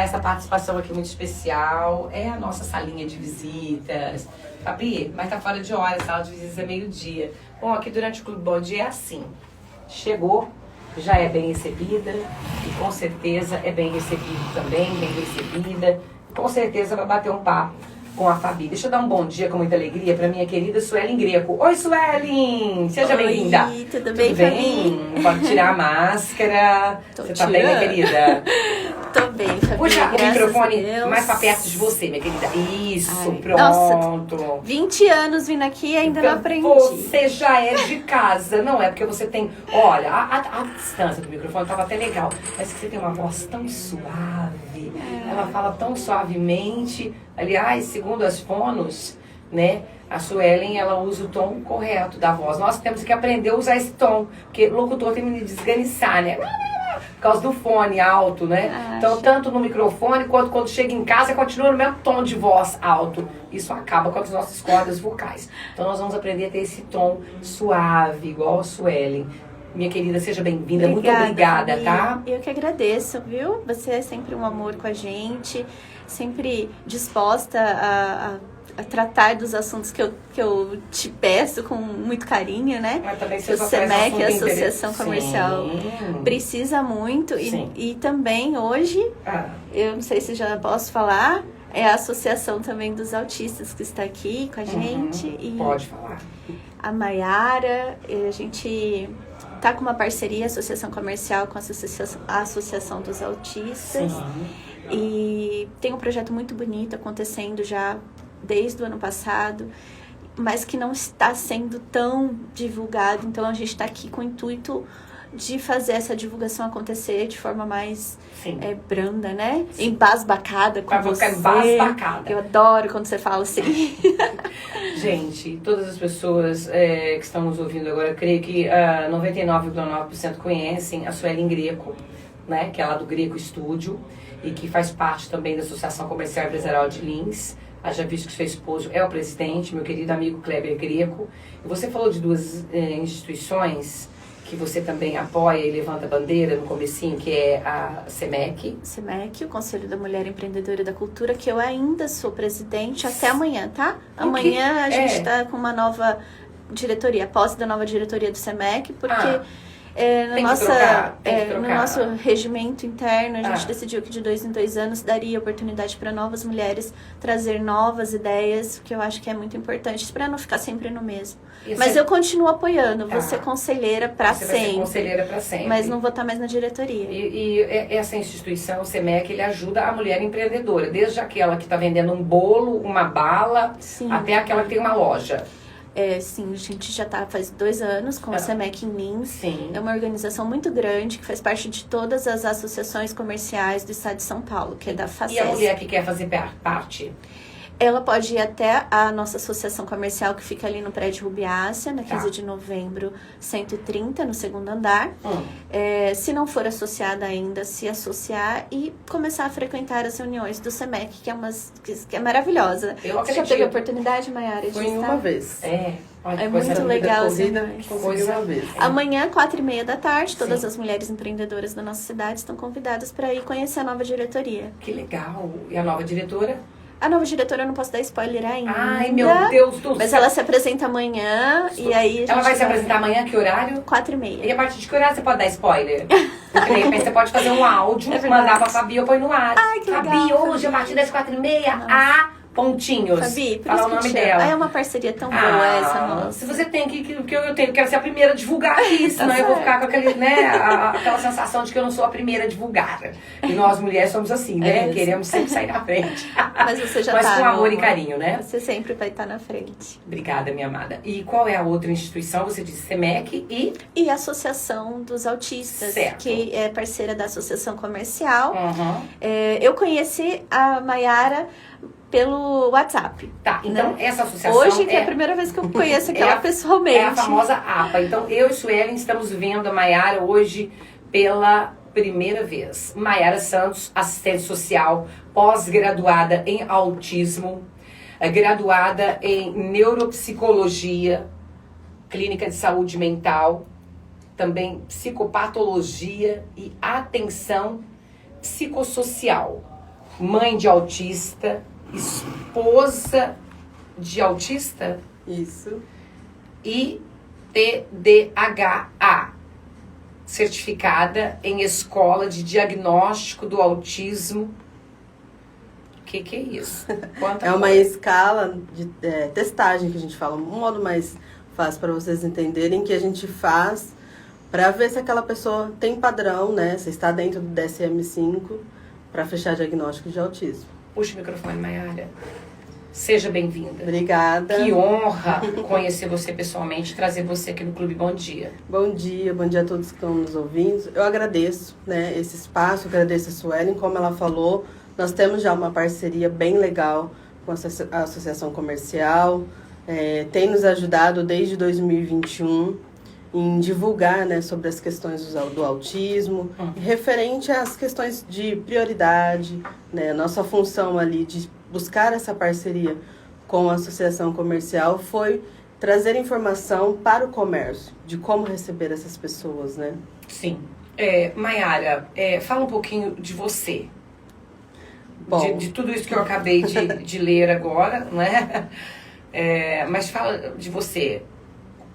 essa participação aqui muito especial. É a nossa salinha de visitas. Fabi, mas tá fora de hora, a sala de visitas é meio-dia. Bom, aqui durante o Clube Bom Dia é assim. Chegou, já é bem recebida e com certeza é bem recebido também, bem recebida. Com certeza vai bater um papo com a Fabi. Deixa eu dar um bom dia com muita alegria para minha querida Suelen Greco. Oi, Suelen! Seja bem-vinda. Tudo bem, Fabi? Pode tirar a máscara. Você tá bem, minha querida? Tô bem, Fabi. Puxa o microfone mais pra perto de você, minha querida. Isso, ai, pronto. Nossa, 20 anos vindo aqui e ainda não aprendi. Você já é de casa, não é? Porque você tem... Olha, a distância do microfone tava até legal. Mas que você tem uma voz tão suave. Ela fala tão suavemente. Aliás, segundo as fonos, né? A Suelen, ela usa o tom correto da voz. Nós temos que aprender a usar esse tom. Porque locutor tem que desganiçar, né? Por causa do fone alto, né? Então, tanto no microfone quanto quando chega em casa, continua no mesmo tom de voz alto. Isso acaba com as nossas cordas vocais. Então, nós vamos aprender a ter esse tom suave, igual a Suelen. Minha querida, seja bem-vinda. Muito obrigada, tá? Eu que agradeço, viu? Você é sempre um amor com a gente, sempre disposta a tratar dos assuntos que eu te peço com muito carinho, né? Mas também o SEMEC, a Associação Comercial, precisa muito. E também hoje, eu não sei se já posso falar, é a associação também dos autistas que está aqui com a gente. E pode falar. A Maiara, a gente tá com uma parceria, Associação Comercial com a Associação dos Autistas. Sim. E tem um projeto muito bonito acontecendo já desde o ano passado, mas que não está sendo tão divulgado. Então, a gente está aqui com o intuito de fazer essa divulgação acontecer de forma mais branda, né? Sim. Embasbacada com você. Embasbacada. Eu adoro quando você fala assim. Gente, todas as pessoas que estão nos ouvindo agora, eu creio que 99,9% conhecem a Suelen Greco, né? Que é lá do Greco Estúdio e que faz parte também da Associação Comercial Empresarial de Lins. Haja visto que seu esposo é o presidente, meu querido amigo Kleber Greco. E você falou de duas instituições que você também apoia e levanta a bandeira no comecinho, que é a SEMEC. SEMEC, o Conselho da Mulher Empreendedora da Cultura, que eu ainda sou presidente até amanhã, tá? Amanhã a gente está com uma nova diretoria, a posse da nova diretoria do SEMEC, porque... no nosso regimento interno, a gente decidiu que de 2 em 2 anos daria oportunidade para novas mulheres trazer novas ideias, que eu acho que é muito importante, para não ficar sempre no mesmo. Mas eu continuo apoiando, vou ser conselheira para sempre. Vai ser conselheira para sempre. Mas não vou estar mais na diretoria. E essa instituição, o SEMEC, ele ajuda a mulher empreendedora, desde aquela que está vendendo um bolo, uma bala, até aquela que tem uma loja. Sim, a gente já tá faz 2 anos com o SEMEC em Lins. Sim. É uma organização muito grande que faz parte de todas as associações comerciais do estado de São Paulo, que é da FACES. E a mulher que quer fazer parte? Ela pode ir até a nossa associação comercial, que fica ali no prédio Rubiácea, na 15 de novembro, 130, no 2º andar. Se não for associada ainda, se associar e começar a frequentar as reuniões do SEMEC, que é maravilhosa. Você já teve a oportunidade, Maiara? Foi uma vez. É muito legal. Foi uma vez. Amanhã, 4h30 da tarde, todas as mulheres empreendedoras da nossa cidade estão convidadas para ir conhecer a nova diretoria. Que legal! E a nova diretora? A nova diretora eu não posso dar spoiler ainda. Ai, meu Deus do céu. Mas ela se apresenta amanhã e aí... Ela vai se apresentar amanhã? Que horário? 4h30. E a partir de que horário você pode dar spoiler? Porque você pode fazer um áudio, mandar pra Fabi, eu ponho no ar. Ai, que legal. Fabi, hoje, a partir das 4h30, pontinhos. Fabi, por fala isso o nome que dela. É uma parceria tão boa essa nossa. Se você tem quero ser a primeira a divulgar isso, senão eu vou ficar com aquele, né, aquela sensação de que eu não sou a primeira a divulgar. E nós mulheres somos assim, né? Queremos sempre sair na frente. Mas você já Mas com amor e carinho, né? Você sempre vai estar na frente. Obrigada, minha amada. E qual é a outra instituição? Você disse SEMEC e a Associação dos Autistas, que é parceira da Associação Comercial. Eu conheci a Maiara pelo WhatsApp. Tá, então essa associação... Hoje que é a primeira vez que eu conheço aquela pessoalmente. É a famosa APA. Então, eu e Suelen estamos vendo a Maiara hoje pela primeira vez. Maiara Santos, assistente social, pós-graduada em autismo, graduada em neuropsicologia, clínica de saúde mental, também psicopatologia e atenção psicossocial. mãe de autista, esposa de autista Isso. e TDAH, certificada em escola de diagnóstico do autismo. O que é isso? Quanta É uma coisa. escala de testagem que a gente fala, um modo mais fácil para vocês entenderem, que a gente faz para ver se aquela pessoa tem padrão, né? Se está dentro do DSM-5 para fechar diagnóstico de autismo. Puxa o microfone, Mayara. Seja bem-vinda. Obrigada. Que honra conhecer você pessoalmente e trazer você aqui no Clube Bom Dia. Bom dia a todos que estão nos ouvindo. Eu agradeço, né, esse espaço, agradeço a Suelen, como ela falou, nós temos já uma parceria bem legal com a Associação Comercial, tem nos ajudado desde 2021 em divulgar, né, sobre as questões do autismo, referente às questões de prioridade, né, nossa função ali de buscar essa parceria com a Associação Comercial foi trazer informação para o comércio, de como receber essas pessoas, né? Sim. Mayara, fala um pouquinho de você. Bom. De tudo isso que eu acabei de ler agora, né? Mas fala de você.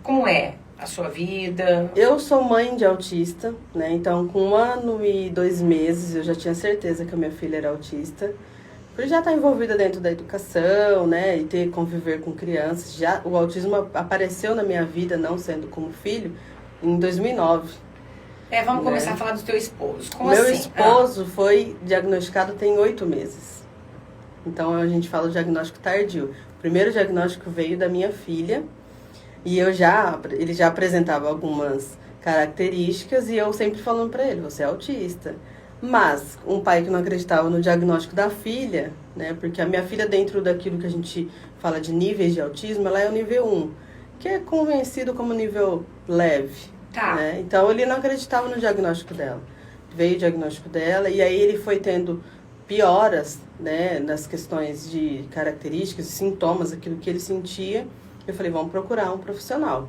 Como é a sua vida? Eu sou mãe de autista, né? Então, com 1 ano e 2 meses, eu já tinha certeza que a minha filha era autista. Por já estar envolvida dentro da educação, né? E ter conviver com crianças. Já o autismo apareceu na minha vida, não sendo como filho, em 2009. Vamos começar a falar do teu esposo. Como Meu assim? esposo foi diagnosticado tem 8 meses. Então, a gente fala o diagnóstico tardio. O primeiro diagnóstico veio da minha filha. E ele já apresentava algumas características e eu sempre falando para ele, você é autista. Mas um pai que não acreditava no diagnóstico da filha, né? Porque a minha filha, dentro daquilo que a gente fala de níveis de autismo, ela é o nível 1, que é conhecido como nível leve. Tá. Né? Então ele não acreditava no diagnóstico dela. Veio o diagnóstico dela e aí ele foi tendo pioras, né, nas questões de características, sintomas, aquilo que ele sentia. Eu falei, vamos procurar um profissional,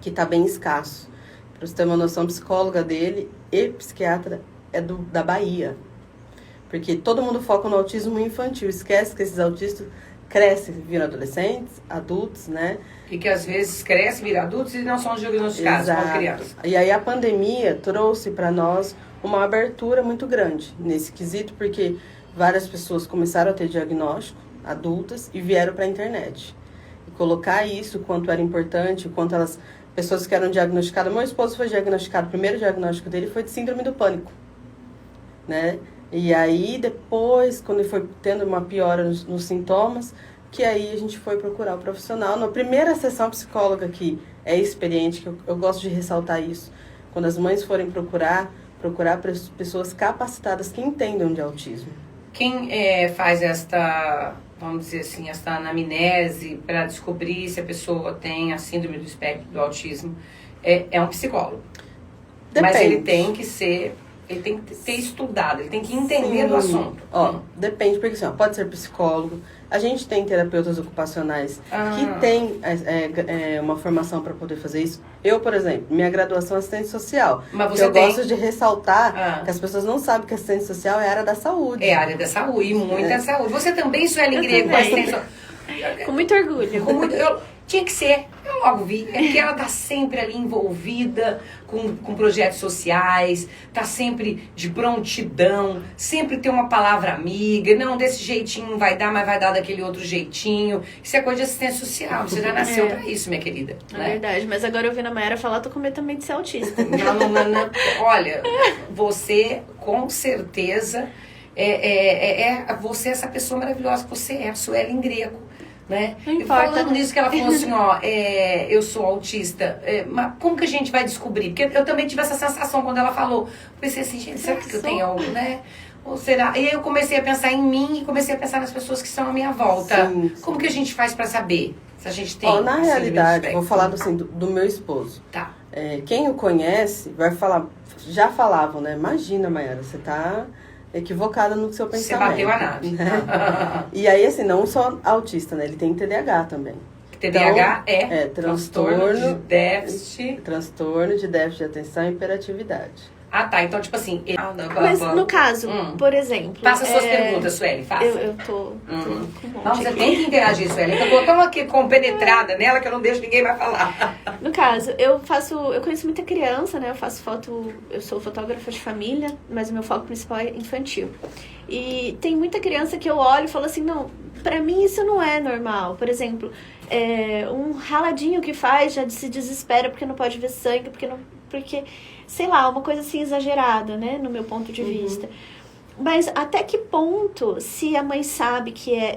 que está bem escasso. Para você ter uma noção, a psicóloga dele e psiquiatra é da Bahia. Porque todo mundo foca no autismo infantil, esquece que esses autistas crescem, viram adolescentes, adultos, né? E que às vezes crescem, viram adultos e não são diagnosticados como crianças. E aí a pandemia trouxe para nós uma abertura muito grande nesse quesito, porque várias pessoas começaram a ter diagnóstico, adultas, e vieram para a internet. Colocar isso, o quanto era importante, o quanto elas, pessoas que eram diagnosticadas. Meu esposo foi diagnosticado, o primeiro diagnóstico dele foi de síndrome do pânico, né? E aí, depois, quando ele foi tendo uma piora nos sintomas, que aí a gente foi procurar o profissional. Na primeira sessão, a psicóloga que é experiente, que eu gosto de ressaltar isso, quando as mães forem procurar pessoas capacitadas que entendam de autismo. Quem faz esta, vamos dizer assim, esta anamnese para descobrir se a pessoa tem a síndrome do espectro do autismo é um psicólogo. Depende. Mas ele tem que ter estudado, ele tem que entender do assunto. Depende, porque assim, pode ser psicólogo. A gente tem terapeutas ocupacionais que têm uma formação para poder fazer isso. Eu, por exemplo, minha graduação é assistente social. Mas você gosto de ressaltar que as pessoas não sabem que assistente social é a área da saúde. É a área da saúde, e muita saúde. Você também, Suelen Grego, assistente social. Com muito orgulho. Tinha que ser, eu logo vi, que ela tá sempre ali envolvida com projetos sociais, tá sempre de prontidão, sempre tem uma palavra amiga, não, desse jeitinho não vai dar, mas vai dar daquele outro jeitinho. Isso é coisa de assistência social, você já nasceu pra isso, minha querida. É verdade, mas agora eu ouvindo a Mayara falar, tô com medo também de ser autista. Não. Olha, você com certeza você é essa pessoa maravilhosa que você é, a Suelen Grego. Né? Não importa. Falando nisso que ela falou assim, eu sou autista, mas como que a gente vai descobrir? Porque eu também tive essa sensação quando ela falou. Eu pensei assim, gente, será que eu tenho algo, né? Ou será? E aí eu comecei a pensar em mim e comecei a pensar nas pessoas que estão à minha volta. Sim. Como que a gente faz pra saber se a gente tem? Na realidade, vou falar assim, do meu esposo. Tá. Quem o conhece vai falar, já falavam, né? Imagina, Mayara, você tá equivocada no seu pensamento. Você bateu a nave. Né? E aí, assim, não só autista, né? Ele tem TDAH também. TDAH então, transtorno de déficit. Transtorno de déficit de atenção e hiperatividade. Ah, tá. Então, tipo assim... Mas no caso, por exemplo... Faça suas perguntas, Sueli, faça. Eu tô com um monte Não, você aqui. tem que interagir, Sueli. Eu tô tão aqui compenetrada nela que eu não deixo ninguém mais falar. No caso, eu conheço muita criança, né? Eu faço foto, eu sou fotógrafa de família, mas o meu foco principal é infantil. E tem muita criança que eu olho e falo assim, não, pra mim isso não é normal. Por exemplo, um raladinho que faz já se desespera porque não pode ver sangue, porque, sei lá, uma coisa assim exagerada, né? No meu ponto de vista. Mas até que ponto, se a mãe sabe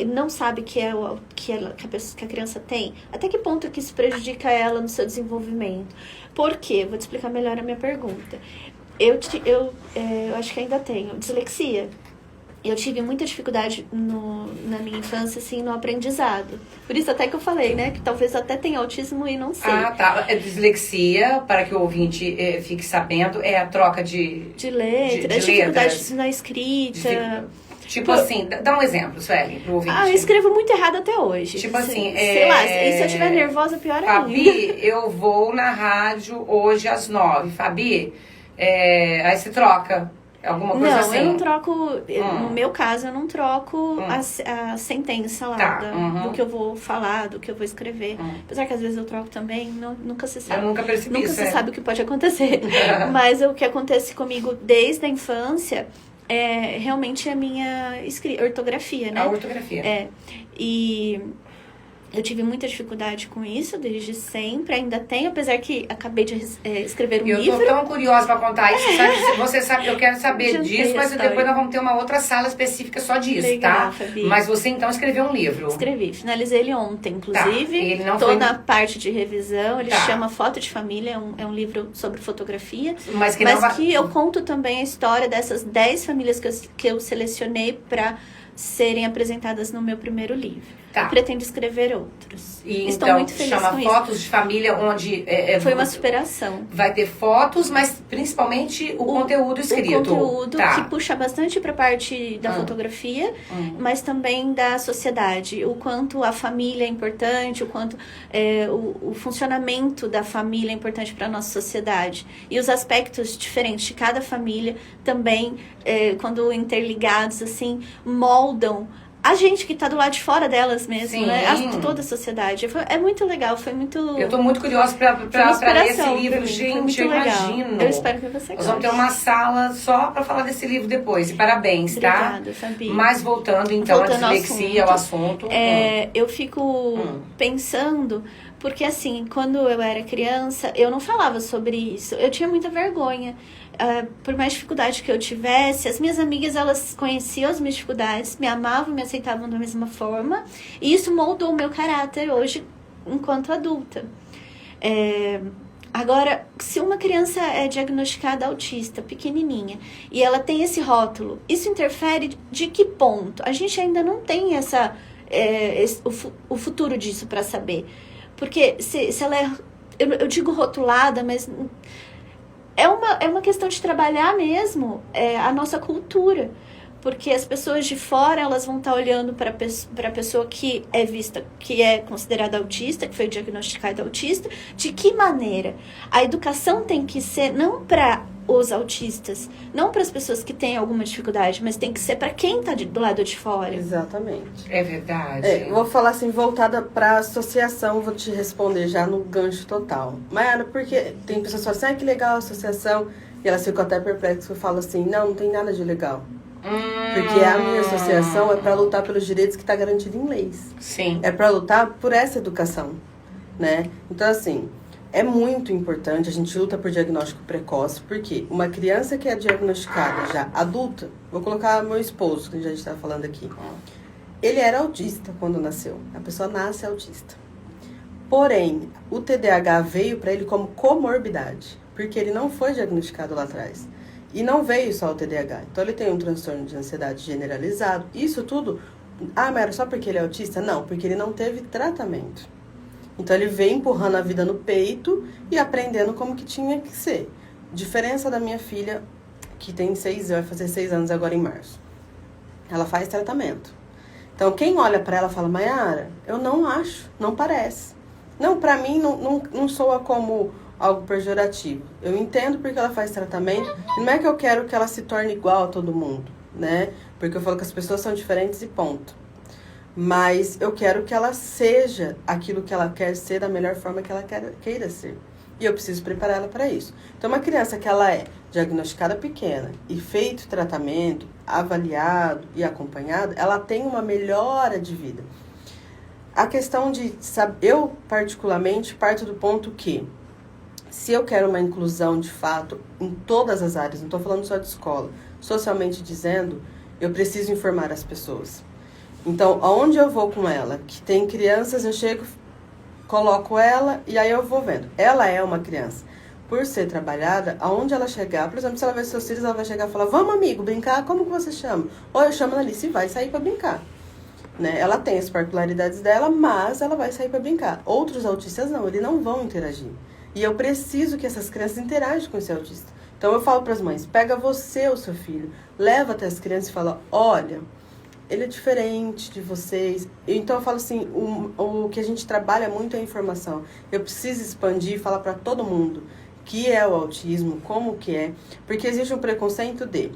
não sabe que a criança tem, até que ponto que isso prejudica ela no seu desenvolvimento? Por quê? Vou te explicar melhor a minha pergunta. Eu acho que ainda tenho dislexia. Eu tive muita dificuldade na minha infância, assim, no aprendizado. Por isso até que eu falei, né? Que talvez até tenha autismo e não sei. Ah, tá. Dislexia, para que o ouvinte fique sabendo, é a troca de letras, dificuldade na escrita. Tipo assim, dá um exemplo, Sueli, pro ouvinte. Eu escrevo muito errado até hoje. Tipo assim, sei lá, e se eu estiver nervosa, pior ainda. Fabi, eu vou na rádio hoje às 9. Fabi, aí você troca. Alguma coisa assim? Não, eu não troco. No meu caso, eu não troco a sentença lá do que eu vou falar, do que eu vou escrever. Apesar que às vezes eu troco também, nunca se sabe. Eu nunca percebi nunca isso. se sabe o que pode acontecer. Mas o que acontece comigo desde a infância é realmente a minha ortografia, né? A ortografia. E eu tive muita dificuldade com isso desde sempre, ainda tenho, apesar que acabei de escrever um livro. Eu tô tão curiosa pra contar isso, sabe? Você sabe, eu quero saber disso, mas depois nós vamos ter uma outra sala específica só disso, legal, tá? Fabi. Mas você então escreveu um livro. Escrevi, finalizei ele ontem, inclusive. Tá. Ele não tô foi... na parte de revisão, ele tá. chama Foto de Família, é um livro sobre fotografia. Mas que eu conto também a história dessas 10 famílias que eu selecionei pra serem apresentadas no meu primeiro livro. Tá. Pretendo escrever outros. E estou então, muito feliz chama com Fotos isso. de Família, onde... Foi uma superação. Vai ter fotos, mas principalmente o conteúdo escrito. O conteúdo tá. que puxa bastante para a parte da fotografia, mas também da sociedade. O quanto a família é importante, o quanto o funcionamento da família é importante para a nossa sociedade. E os aspectos diferentes de cada família também, quando interligados, assim, moldam a gente que tá do lado de fora delas mesmo, sim, né? Toda a sociedade. É muito legal, foi muito... Eu tô muito curiosa pra ler esse livro, gente, eu imagino. Eu espero que você goste. Nós vamos ter uma sala só pra falar desse livro depois. E parabéns, tá? Obrigada, Fabi. Mas voltando então à dislexia, ao assunto. Eu fico pensando... Porque, assim, quando eu era criança, eu não falava sobre isso. Eu tinha muita vergonha. Por mais dificuldade que eu tivesse, as minhas amigas, elas conheciam as minhas dificuldades, me amavam, me aceitavam da mesma forma. E isso moldou o meu caráter hoje, enquanto adulta. Agora, se uma criança é diagnosticada autista, pequenininha, e ela tem esse rótulo, isso interfere de que ponto? A gente ainda não tem o futuro disso para saber. Porque se ela é, eu digo rotulada, mas é uma questão de trabalhar mesmo a nossa cultura. Porque as pessoas de fora, elas vão estar olhando para a pessoa que é vista, que é considerada autista, que foi diagnosticada autista, de que maneira? A educação tem que ser não para os autistas, não para as pessoas que têm alguma dificuldade, mas tem que ser para quem está do lado de fora. Exatamente. É verdade. Vou falar assim, voltada para a associação, vou te responder já no gancho total. Mayara, porque tem pessoas que falam assim, que legal a associação, e elas ficam até perplexas e falam assim, não tem nada de legal. Porque a minha associação é para lutar pelos direitos que está garantido em leis. Sim. É para lutar por essa educação, né? Então, assim, é muito importante, a gente luta por diagnóstico precoce, porque uma criança que é diagnosticada já adulta, vou colocar meu esposo, que a gente está falando aqui, ele era autista quando nasceu, a pessoa nasce autista. Porém, o TDAH veio para ele como comorbidade, porque ele não foi diagnosticado lá atrás. E não veio só o TDAH. Então, ele tem um transtorno de ansiedade generalizado. Isso tudo... mas era só porque ele é autista? Não, porque ele não teve tratamento. Então, ele veio empurrando a vida no peito e aprendendo como que tinha que ser. Diferença da minha filha, que tem vai fazer 6 anos agora em março. Ela faz tratamento. Então, quem olha pra ela fala, Mayara, eu não acho, não parece. Não, pra mim, não soa como algo pejorativo. Eu entendo porque ela faz tratamento, e não é que eu quero que ela se torne igual a todo mundo, né? Porque eu falo que as pessoas são diferentes e ponto. Mas eu quero que ela seja aquilo que ela quer ser da melhor forma que ela queira ser. E eu preciso preparar ela para isso. Então, uma criança que ela é diagnosticada pequena e feito tratamento, avaliado e acompanhado, ela tem uma melhora de vida. A questão de saber, eu particularmente parto do ponto que, se eu quero uma inclusão de fato em todas as áreas, não estou falando só de escola, socialmente dizendo, eu preciso informar as pessoas. Então, aonde eu vou com ela? Que tem crianças, eu chego, coloco ela e aí eu vou vendo. Ela é uma criança. Por ser trabalhada, aonde ela chegar, por exemplo, se ela ver seus filhos, ela vai chegar e falar, vamos amigo, brincar, como que você chama? Ou eu chamo ela ali, se vai sair para brincar. Né? Ela tem as particularidades dela, mas ela vai sair para brincar. Outros autistas não, eles não vão interagir. E eu preciso que essas crianças interajam com esse autista. Então eu falo para as mães, pega você ou seu filho, leva até as crianças e fala, olha, ele é diferente de vocês. Então eu falo assim, o que a gente trabalha muito é a informação. Eu preciso expandir e falar para todo mundo que é o autismo, como que é, porque existe um preconceito de,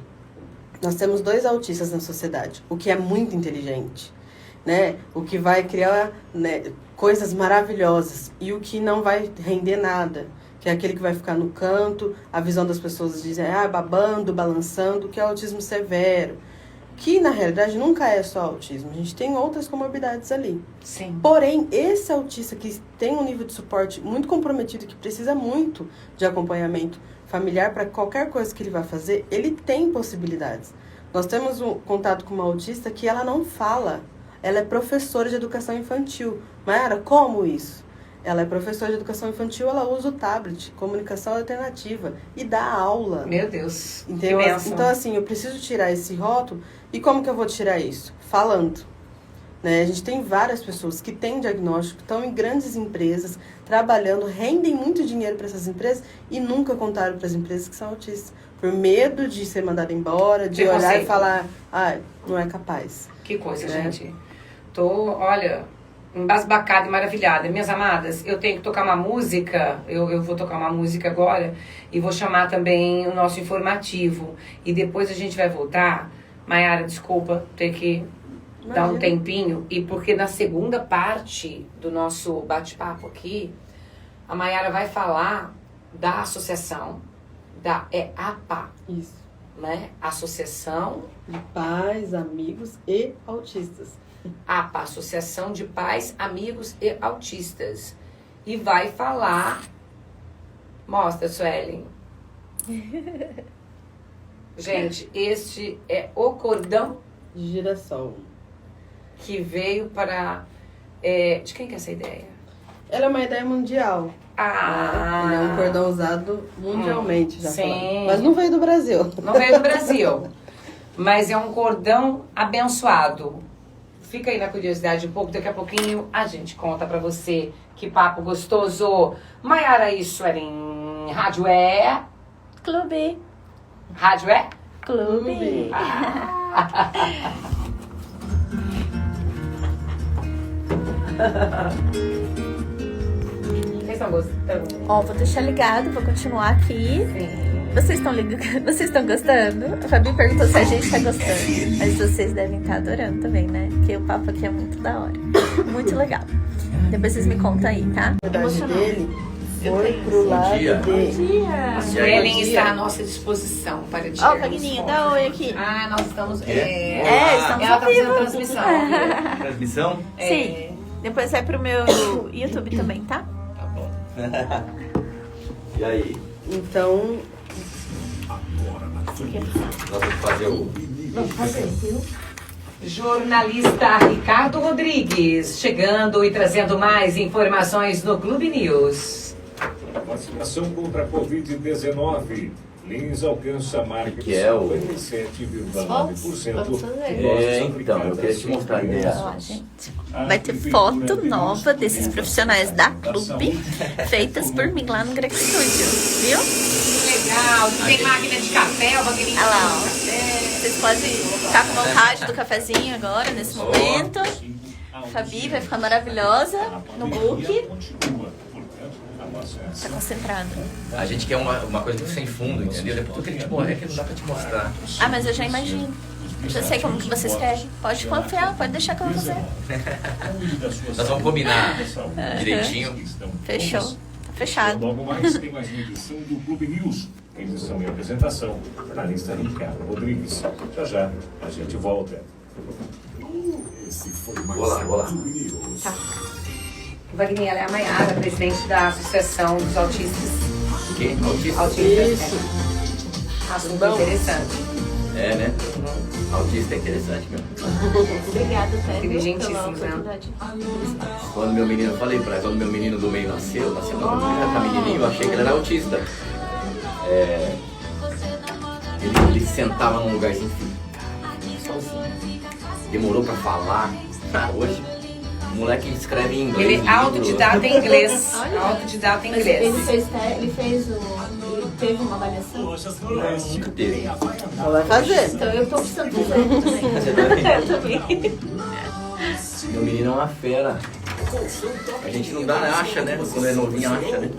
nós temos 2 autistas na sociedade, o que é muito inteligente, né? O que vai criar, né, coisas maravilhosas e o que não vai render nada, que é aquele que vai ficar no canto, a visão das pessoas dizem, babando, balançando, que é o autismo severo, que na realidade nunca é só autismo, a gente tem outras comorbidades ali. Sim. Porém, esse autista que tem um nível de suporte muito comprometido, que precisa muito de acompanhamento familiar para qualquer coisa que ele vai fazer, ele tem possibilidades. Nós temos um contato com uma autista que ela não fala, ela é professora de educação infantil. Mayara, como isso? Ela é professora de educação infantil, ela usa o tablet, comunicação alternativa, e dá aula. Meu Deus, entendeu? que bênção. Então, assim, eu preciso tirar esse rótulo. E como que eu vou tirar isso? Falando. Né? A gente tem várias pessoas que têm diagnóstico, estão em grandes empresas, trabalhando, rendem muito dinheiro para essas empresas e nunca contaram para as empresas que são autistas. Por medo de ser mandado embora, de olhar e falar, não é capaz. Que coisa, né? gente. Tô, olha, embasbacada e maravilhada. Minhas amadas, eu tenho que tocar uma música, eu vou tocar uma música agora e vou chamar também o nosso informativo. E depois a gente vai voltar. Mayara, desculpa ter que dar um tempinho. E porque na segunda parte do nosso bate-papo aqui, a Mayara vai falar da associação, é APA. Isso. Né? Associação de Pais, Amigos e Autistas. APA, Associação de Pais, Amigos e Autistas. E vai falar... Mostra, Suelen. Gente, este é o cordão de girassol que veio para... de quem que é essa ideia? Ela é uma ideia mundial. Ele é um cordão usado mundialmente, já falando. Mas não veio do Brasil. Não veio do Brasil. Mas é um cordão abençoado. Fica aí na curiosidade um pouco, daqui a pouquinho a gente conta pra você. Que papo gostoso. Mayara e Suelen, rádio é... Clube. Rádio é? Clube. Vocês estão gostando? Ó, vou deixar ligado, vou continuar aqui. Sim. Vocês estão ligando? Vocês estão gostando? A Fabi perguntou se a gente tá gostando. Mas vocês devem estar adorando também, né? Porque o papo aqui é muito da hora. Muito legal. Depois vocês me contam aí, tá? A verdade dele foi pro lado dele. A Suelen está à nossa disposição para tirar. Ó, Fagninho, dá oi aqui. Nós estamos... estamos ela ao tá vivo. fazendo transmissão. Transmissão? Sim. Depois vai pro meu YouTube também, tá? Tá bom. E aí? Então... Nós vamos fazer o... Vamos fazer, viu? Jornalista Ricardo Rodrigues, chegando e trazendo mais informações no Clube News. Vacinação contra a Covid-19. Lins alcança a marca de 57,9%. Então, eu queria te mostrar a ideia. Ó, gente. Vai ter foto nova desses profissionais da Clube, feitas por mim lá no Greg Studio, viu? Legal, tem máquina de café, o Wagner. Olha lá, ó. Vocês podem ficar com vontade do cafezinho agora, nesse momento. A Fabi vai ficar maravilhosa no book. Tá concentrado. A gente quer uma coisa sem fundo, entendeu? Depois eu queria te mostrar, é que não dá pra te mostrar. Ah, mas eu já imagino. Já sei como que vocês querem. Pode confiar, pode deixar que eu vou fazer. Nós vamos combinar direitinho. Fechou. Tá fechado. Logo mais tem mais uma edição do Clube News. Edição e apresentação, jornalista Ricardo Rodrigues. Já já a gente volta. Vou lá. Tá. Wagner, ela é a Maiara, presidente da Associação dos Autistas. Que? Autista? Autistas. Isso. Assunto Bom. interessante. É, né? Autista é interessante, meu. Obrigada, Tânia, Inteligentíssimo, pela né? oportunidade. Quando meu menino, eu falei pra ela, quando meu menino do meio nasceu não, já tá menininho, eu achei que ele era autista. Ele sentava num lugar assim, sozinho. Demorou pra falar. Hoje, o moleque escreve em inglês. Ele é autodidata em inglês. Olha. Autodidata em Mas inglês. ele teve uma avaliação? Nunca teve. Ela vai fazer. Então eu tô precisando fazer também. Você vai Eu também. Meu menino é uma fera. A gente não dá, acha, né? Quando é novinho, acha, né?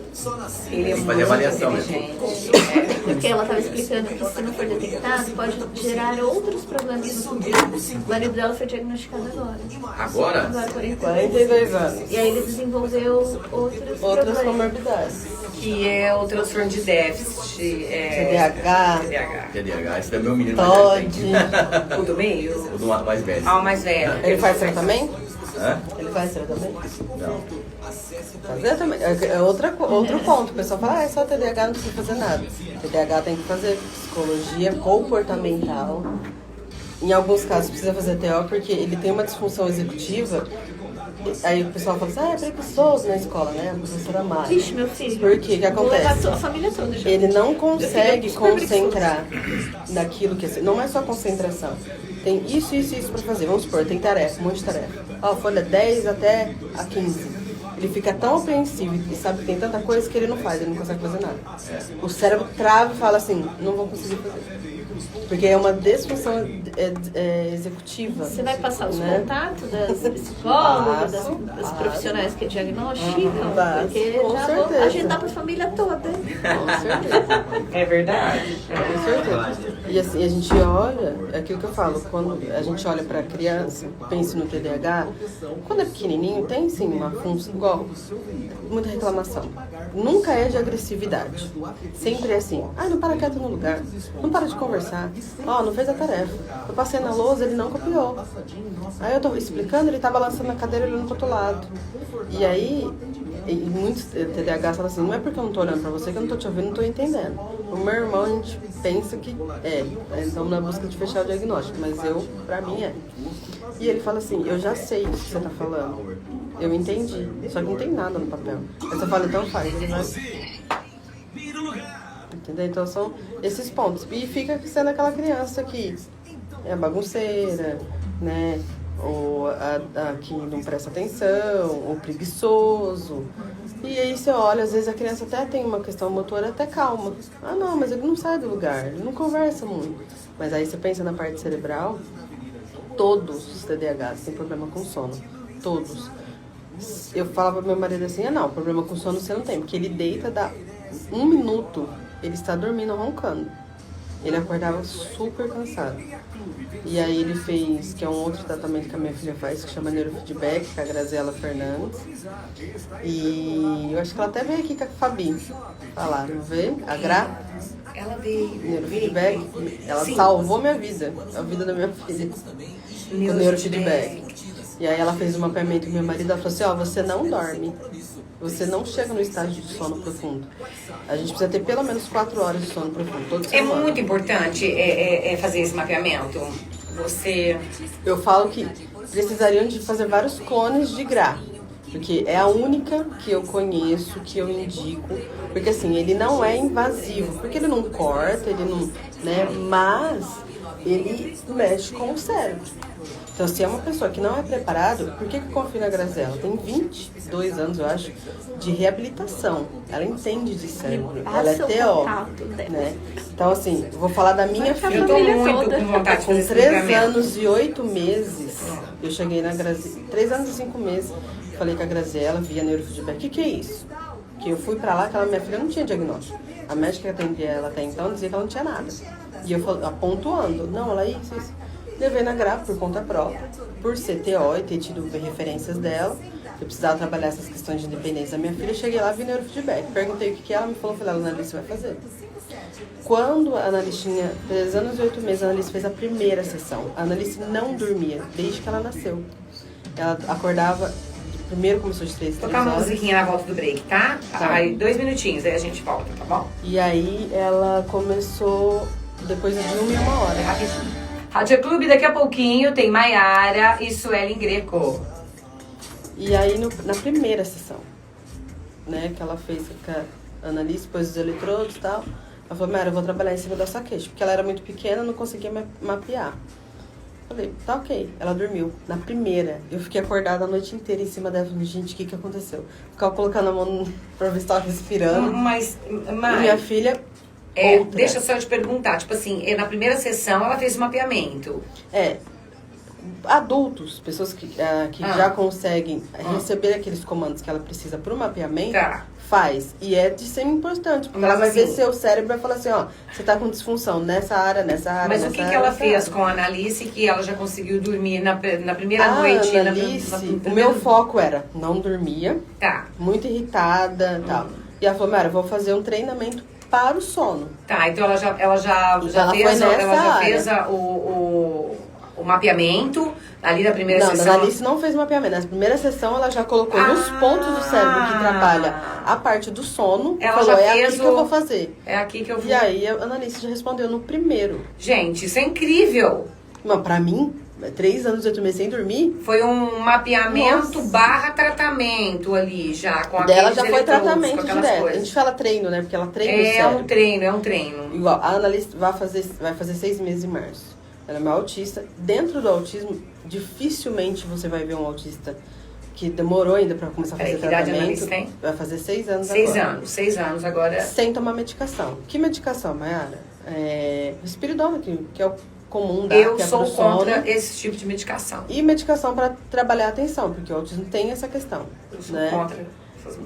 Ele é Tem que fazer muito avaliação, né? inteligente. Porque ela estava explicando que se não for detectado, pode gerar outros problemas no futuro. O marido dela foi diagnosticado agora. Agora? Agora, por enquanto. 42 anos. E aí ele desenvolveu outros Outras problemas. comorbidades. Que é o transtorno de déficit. TDAH. TDAH. TDAH, esse é meu menino Todd. O do meio? O do mais velho. Ah, o mais velho. Ele faz tratamento? Hã? Ele faz tratamento? Não. Fazer também. É outro ponto. O pessoal fala, é só TDAH, não precisa fazer nada. TDAH tem que fazer psicologia comportamental. Em alguns casos precisa fazer TO porque ele tem uma disfunção executiva. Aí o pessoal fala assim, é preguiçoso na escola, né? A professora Mari. Vixe, meu filho. Por quê? O que Vou levar acontece? a família toda já. Ele não consegue super concentrar naquilo que... Não é só concentração. Tem isso pra fazer. Vamos supor, tem tarefa, um monte de tarefa. Ó, folha 10 até a 15. Ele fica tão apreensivo e sabe que tem tanta coisa que ele não faz, ele não consegue fazer nada. O cérebro trava e fala assim, não vou conseguir fazer. Porque é uma disfunção executiva. Você vai passar os né? contatos das psicólogas, Passo, das profissionais que diagnosticam? Passo, Porque com já vou certeza. agendar para a família toda. Com certeza. É verdade. Com certeza. E assim, a gente olha, é aquilo que eu falo, quando a gente olha pra criança, pensa no TDAH, quando é pequenininho tem sim uma função, igual, muita reclamação. Nunca é de agressividade. Sempre é assim, não para quieto no lugar, não para de conversar, não fez a tarefa. Eu passei na lousa, ele não copiou. Aí eu tô explicando, ele tá balançando na cadeira olhando pro outro lado. E aí, muitos TDAH falam assim, não é porque eu não tô olhando pra você que eu não tô te ouvindo, não tô entendendo. O meu irmão, a gente pensa que estamos na busca de fechar o diagnóstico, mas pra mim é. E ele fala assim, eu já sei o que você tá falando, eu entendi, só que não tem nada no papel. Aí você fala, então faz, ele vai... Entendeu? Então são esses pontos. E fica sendo aquela criança que é bagunceira, né? Ou a que não presta atenção, ou preguiçoso. E aí você olha, às vezes a criança até tem uma questão motora até calma. Não, mas ele não sai do lugar, ele não conversa muito. Mas aí você pensa na parte cerebral, todos os TDAHs têm problema com sono. Todos. Eu falava pro meu marido assim, não, problema com sono você não tem, porque ele deita, dá 1 minuto, ele está dormindo, roncando. Ele acordava super cansado. E aí ele fez, que é um outro tratamento que a minha filha faz, que chama neurofeedback, com a Graziela Fernandes. E eu acho que ela até veio aqui com a Fabi falar, não veio? A Gra? Ela veio. Neurofeedback, ela Sim. salvou minha vida, a vida da minha filha, com neurofeedback. E aí ela fez um mapeamento com meu marido, ela falou assim, você não dorme, você não chega no estágio de sono profundo. A gente precisa ter pelo menos 4 horas de sono profundo, todo É semana. muito importante fazer esse mapeamento. Você... Eu falo que precisariam de fazer vários clones de GRA, porque é a única que eu conheço, que eu indico, porque assim, ele não é invasivo, porque ele não corta, ele não, né, mas ele mexe com o cérebro. Então, se é uma pessoa que não é preparada, por que eu confio na Graziela? Tem 22 anos, eu acho, de reabilitação. Ela entende de cérebro, ela é TO, né? Então, assim, eu vou falar da minha filha. Eu tô muito com vontade de Com fazer esse 3 mapeamento. anos e 8 meses, eu cheguei na Graziela, 3 anos e 5 meses, falei com a Graziela via neurofeedback. O que é isso? O Porque eu fui pra lá, minha filha não tinha diagnóstico. A médica que atendia ela até então dizia que ela não tinha nada. E eu pontuando, não, ela isso. Levei na GRA por conta própria, por ser TO e ter tido referências dela. Eu precisava trabalhar essas questões de independência da minha filha. Cheguei lá, vi neurofeedback. Perguntei o que ela me falou. Falei, a Analice vai fazer. Quando a Analice tinha 3 anos e 8 meses, a Analice fez a primeira sessão. A Analice não dormia desde que ela nasceu. Ela acordava, primeiro começou de 3 Vou colocar uma horas. musiquinha na volta do break, tá? Aí 2 minutinhos, aí a gente volta, tá bom? E aí ela começou depois de 1 e 1 hora. Rapidinho. Rádio Clube, daqui a pouquinho tem Maiara e Suelen Greco. E aí na primeira sessão, né, que ela fez com a Analice, pôs os eletrodos e tal, ela falou, Mara, eu vou trabalhar em cima da sua queixa, porque ela era muito pequena, não conseguia mapear. Falei, tá ok. Ela dormiu. Na primeira, eu fiquei acordada a noite inteira em cima dela. Falei, gente, o que aconteceu? Ficava colocando a mão pra ver se tava respirando. Mas E minha filha, outra. deixa eu só te perguntar, tipo assim, na primeira sessão ela fez o mapeamento. Adultos, pessoas que já conseguem receber aqueles comandos que ela precisa pro mapeamento, faz. E é de extrema importância, porque ela vai ver seu cérebro e vai falar assim, ó, você tá com disfunção nessa área. Mas o que ela fez com a Analice que ela já conseguiu dormir na primeira noite? Analice, o meu foco era, não dormia, muito irritada e tal. E ela falou, Mara, eu vou fazer um treinamento para o sono. Tá, então ela já fez o mapeamento ali na primeira sessão? Não, a Analice não fez o mapeamento. Na primeira sessão, ela já colocou nos pontos do cérebro que trabalha a parte do sono. Ela falou, já é fez aqui que eu vou fazer. É aqui que eu vou. E aí, a Analice já respondeu no primeiro. Gente, isso é incrível. Não, pra mim, 3 anos e 8 meses sem dormir. Foi um mapeamento / tratamento ali já. Com dela aqueles já foi eletrodos, tratamento com aquelas direto. coisas. A gente fala treino, né? Porque ela treina o É cérebro. um treino. Igual, a Analice vai fazer 6 meses em março. Ela é uma autista. Dentro do autismo, dificilmente você vai ver um autista que demorou ainda pra começar a fazer que idade a tratamento. Analice tem? Vai fazer 6 anos agora. 6 anos agora. Sem tomar medicação. Que medicação, Mayara? Espiridona, que é o comum da Eu que é sou pro sono. contra esse tipo de medicação. E medicação para trabalhar a atenção, porque o autismo tem essa questão. Eu sou né? contra.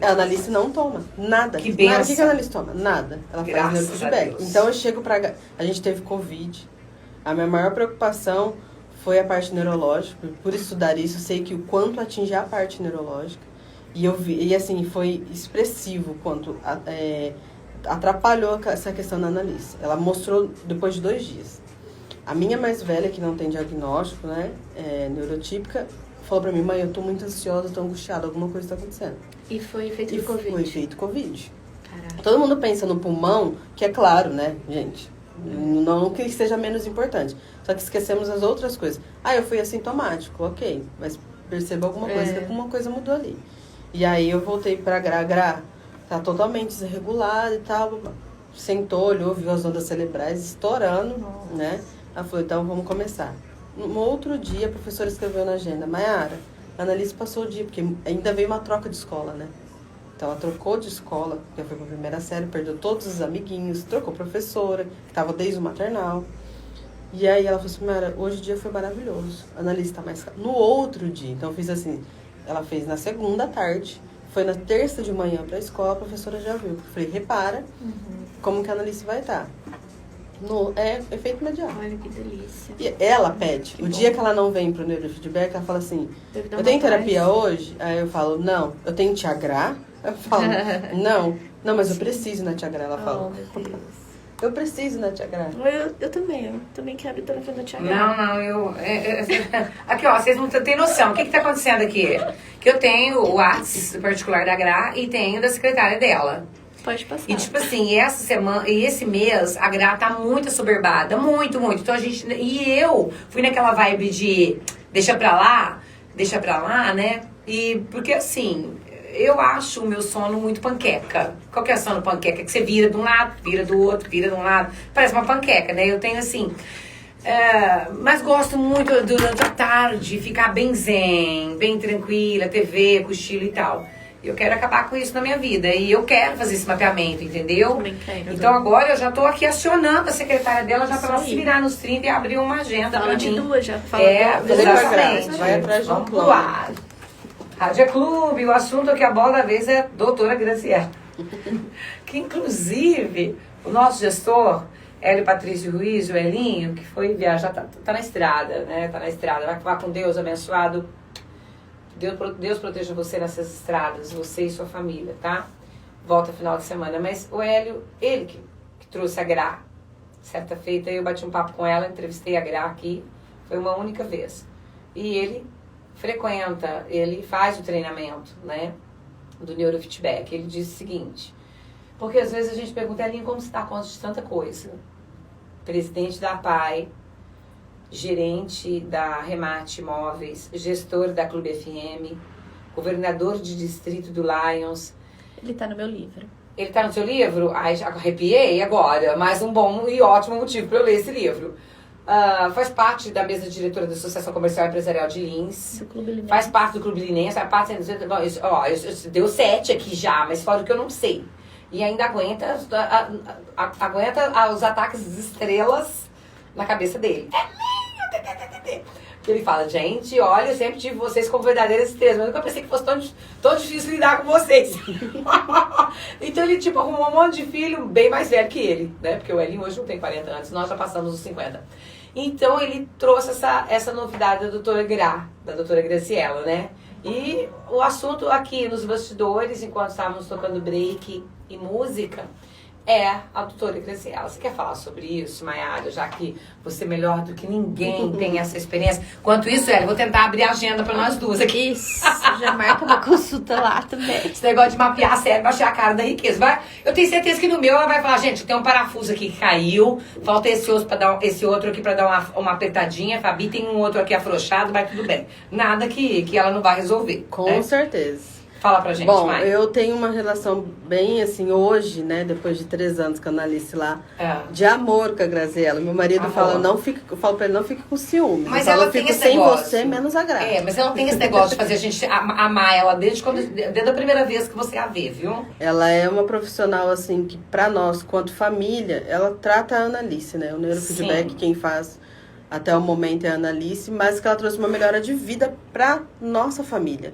A Analice não toma nada. Que benção. Nada. O que a Analice toma? Nada. Ela faz Graças neurofeedback. a Deus. Então eu chego pra... A gente teve Covid. A minha maior preocupação foi a parte neurológica. Por estudar isso, eu sei que o quanto atingir a parte neurológica. E eu vi, e assim, foi expressivo quanto atrapalhou essa questão da Analice. Ela mostrou depois de 2 dias. A minha mais velha, que não tem diagnóstico, né, neurotípica, falou pra mim, mãe, eu tô muito ansiosa, tô angustiada, alguma coisa tá acontecendo. E foi feito E Covid. foi feito Covid. Caraca. Todo mundo pensa no pulmão, que é claro, né, gente? Não que seja menos importante. Só que esquecemos as outras coisas. Eu fui assintomático, ok. Mas perceba alguma coisa, que alguma coisa mudou ali. E aí eu voltei pra Gra, tá totalmente desregulada e tal. Sentou, olhou, viu as ondas cerebrais estourando, né? Ela falou, então vamos começar. No outro dia, a professora escreveu na agenda, Mayara, a Analice passou o dia, porque ainda veio uma troca de escola, né? Então, ela trocou de escola, já foi pra primeira série, perdeu todos os amiguinhos, trocou professora, que estava desde o maternal. E aí ela falou assim, Mayara, hoje o dia foi maravilhoso. A Analice tá mais calma. No outro dia, então eu fiz assim, ela fez na segunda à tarde, foi na terça de manhã pra escola, a professora já viu. Eu falei, repara como que a Analice vai estar. É efeito imediato. Olha que delícia. E ela pede. O dia que ela não vem pro neurofeedback, ela fala assim, eu tenho terapia hoje? Aí eu falo, não. Eu tenho Tiagra? Eu falo, não, mas eu preciso ir na Tiagra. Ela fala, meu Deus. eu preciso ir na Tiagra. Eu também quero ir pra frente da Tiagra. Não, aqui, ó, vocês não têm noção. O que tá acontecendo aqui? Que eu tenho o WhatsApp particular da Gra e tenho da secretária dela. Pode passar. E tipo assim, essa semana e esse mês a Gra tá muito assoberbada, muito. Então eu fui naquela vibe de deixa pra lá, né? E porque assim, eu acho o meu sono muito panqueca. Qual que é o sono panqueca? Que você vira de um lado, vira do outro, vira de um lado. Parece uma panqueca, né? Eu tenho assim... mas gosto muito durante a tarde, ficar bem zen, bem tranquila, TV, cochilo e tal. Eu quero acabar com isso na minha vida. E eu quero fazer esse mapeamento, entendeu? Também quero. Então agora eu já tô aqui acionando a secretária dela já pra ela Isso se aí. virar nos 30 e abrir uma agenda Fala pra de mim. 2 já. Fala Exatamente. Vai atrás de um Vamos lá. Rádio Clube, o assunto que a bola da vez é doutora Graciela. Que inclusive o nosso gestor, Hélio Patrício Ruiz, o Elinho, que foi viajar, tá na estrada, né? Tá na estrada, vai com Deus, abençoado. Deus proteja você nessas estradas, você e sua família, tá? Volta final de semana. Mas o Hélio, ele que trouxe a Gra. Certa feita eu bati um papo com ela, entrevistei a Gra aqui, foi uma única vez. E ele ele faz o treinamento, né? Do neurofeedback. Ele disse o seguinte, porque às vezes a gente pergunta, Elinho, como você dá conta de tanta coisa? Presidente da APAI, gerente da Remate Imóveis, gestor da Clube FM, governador de distrito do Lions. Ele tá no meu livro. Ele tá no seu livro? Ai, já arrepiei agora. Mais um bom e ótimo motivo para eu ler esse livro. Faz parte da mesa diretora da Associação Comercial e Empresarial de Lins. Do Clube Linense. Faz parte do Clube Linense. Deu 7 aqui já, mas fora o que eu não sei. E ainda aguenta os ataques de estrelas na cabeça dele. Que ele fala, gente, olha, eu sempre tive vocês como verdadeiras estrelas, mas eu nunca pensei que fosse tão difícil lidar com vocês. Então ele, tipo, arrumou um monte de filho bem mais velho que ele, né? Porque o Elinho hoje não tem 40 anos, nós já passamos os 50. Então ele trouxe essa novidade da doutora Graziella, né? E o assunto aqui nos bastidores, enquanto estávamos tocando break e música, é a doutora Graziella. Você quer falar sobre isso, Maiara? Já que você melhor do que ninguém tem essa experiência. Quanto isso, Ela, vou tentar abrir a agenda para nós duas aqui. Isso, já marca uma consulta lá também. Esse negócio de mapear a série, baixar a cara da riqueza. Eu tenho certeza que no meu ela vai falar, gente, tem um parafuso aqui que caiu, falta esse outro aqui para dar uma apertadinha, Fabi tem um outro aqui afrouxado, vai tudo bem. Nada que ela não vai resolver. Com certeza. Fala pra gente, Bom, Maia. eu tenho uma relação bem assim, hoje, né, depois de 3 anos que eu analiso lá, de amor com a Graziella. Meu marido fala, eu falo pra ele, não fique com ciúme. Mas ela tem fica esse sem negócio. você, menos a Graça. Mas ela não tem esse negócio de fazer a gente amar ela desde a primeira vez que você a vê, viu? Ela é uma profissional, assim, que pra nós, quanto família, ela trata a Analice, né? O neurofeedback, quem faz até o momento é a Analice, mas que ela trouxe uma melhora de vida pra nossa família.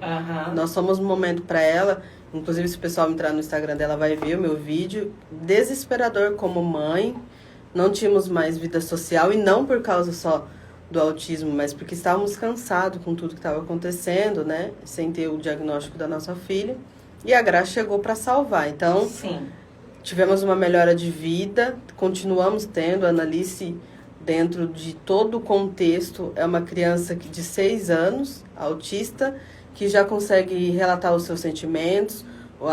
Nós somos um momento pra ela, inclusive se o pessoal entrar no Instagram dela vai ver o meu vídeo, desesperador como mãe, não tínhamos mais vida social e não por causa só do autismo, mas porque estávamos cansados com tudo que estava acontecendo, né? Sem ter o diagnóstico da nossa filha. E a Graça chegou para salvar. Então, tivemos uma melhora de vida, continuamos tendo. A Analice, dentro de todo o contexto, é uma criança de 6 anos, autista, que já consegue relatar os seus sentimentos,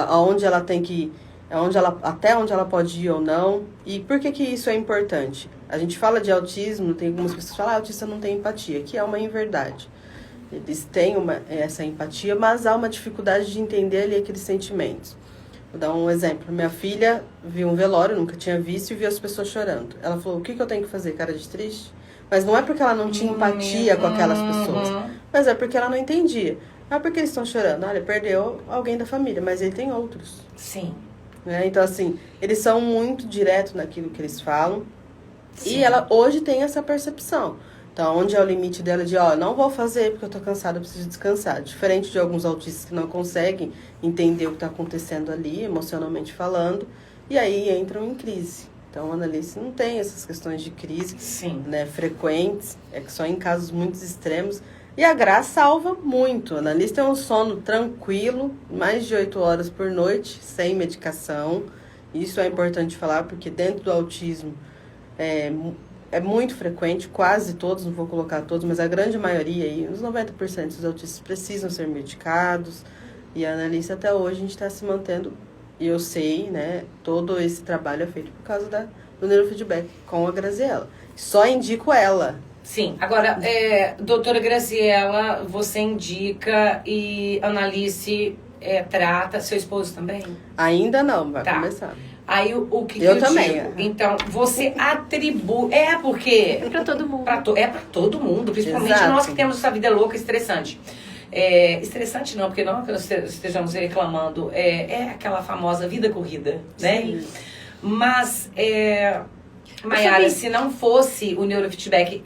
aonde ela tem que, até onde ela pode ir ou não. E por que isso é importante? A gente fala de autismo, tem algumas pessoas que falam, autista não tem empatia, que é uma inverdade. Eles têm essa empatia, mas há uma dificuldade de entender ali aqueles sentimentos. Vou dar um exemplo. Minha filha viu um velório, nunca tinha visto, e viu as pessoas chorando. Ela falou, o que eu tenho que fazer? Cara de triste? Mas não é porque ela não tinha empatia com aquelas pessoas, mas é porque ela não entendia. Ah, porque eles estão chorando? Olha, perdeu alguém da família, mas ele tem outros. Sim. Né? Então, assim, eles são muito diretos naquilo que eles falam. E ela hoje tem essa percepção. Então, onde é o limite dela de, não vou fazer porque eu tô cansada, eu preciso descansar. Diferente de alguns autistas que não conseguem entender o que tá acontecendo ali, emocionalmente falando, e aí entram em crise. Então, a Analice não tem essas questões de crise, né, frequentes, é que só em casos muito extremos. E a Graça salva muito. A Analice tem um sono tranquilo, mais de 8 horas por noite, sem medicação. Isso é importante falar, porque dentro do autismo é muito frequente, quase todos, não vou colocar todos, mas a grande maioria, aí, uns 90% dos autistas precisam ser medicados. E a Analice até hoje a gente está se mantendo, e eu sei, né, todo esse trabalho é feito por causa do neurofeedback com a Graziella. Só indico ela. Sim, agora, doutora Graziella, você indica e Analice trata, seu esposo também? Ainda não, vai começar. Aí o que eu também digo? Então, você atribui. Porque. É pra todo mundo. É pra todo mundo, principalmente nós que temos essa vida louca, estressante. Estressante não, porque não que nós estejamos reclamando. É aquela famosa vida corrida, né? Sim. Mas, Maiara, se não fosse o neurofeedback,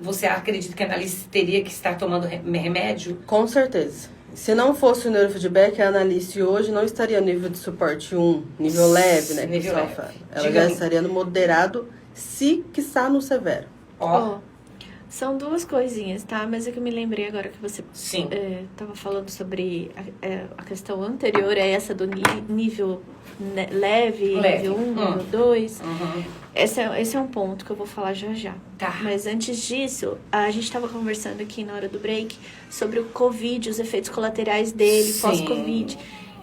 você acredita que a Analice teria que estar tomando remédio? Com certeza. Se não fosse o neurofeedback, a Analice hoje não estaria no nível de suporte 1, nível leve, né? Que o Nível pessoal leve. fala. Ela Diga-me. já estaria no moderado, se quiçá no severo. Ó, São duas coisinhas, tá? Mas é que eu me lembrei agora que você sim. estava falando sobre a questão anterior, é essa do nível leve, nível 1, nível 2. Uhum. Esse é um ponto que eu vou falar já. Tá. Mas antes disso, a gente estava conversando aqui na hora do break sobre o Covid, os efeitos colaterais dele, Sim. pós-Covid.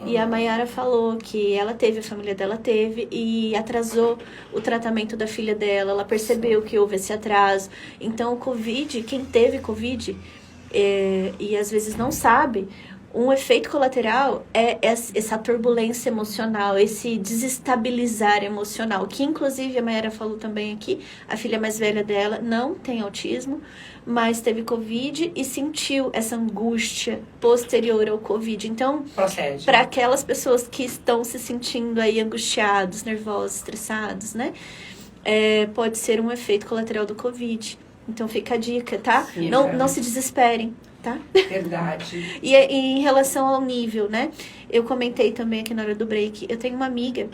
E a Mayara falou que ela teve, a família dela teve, e atrasou o tratamento da filha dela. Ela percebeu que houve esse atraso. Então, o Covid, quem teve Covid, e às vezes não sabe, um efeito colateral é essa turbulência emocional, esse desestabilizar emocional, que inclusive a Mayara falou também aqui, a filha mais velha dela não tem autismo, mas teve Covid e sentiu essa angústia posterior ao Covid. Então, Procede. para aquelas pessoas que estão se sentindo aí angustiados, nervosos, estressados, né? Pode ser um efeito colateral do Covid. Então, fica a dica, tá? Sim, Não se desesperem, tá? Verdade. E em relação ao nível, né? Eu comentei também aqui na hora do break. Eu tenho uma amiga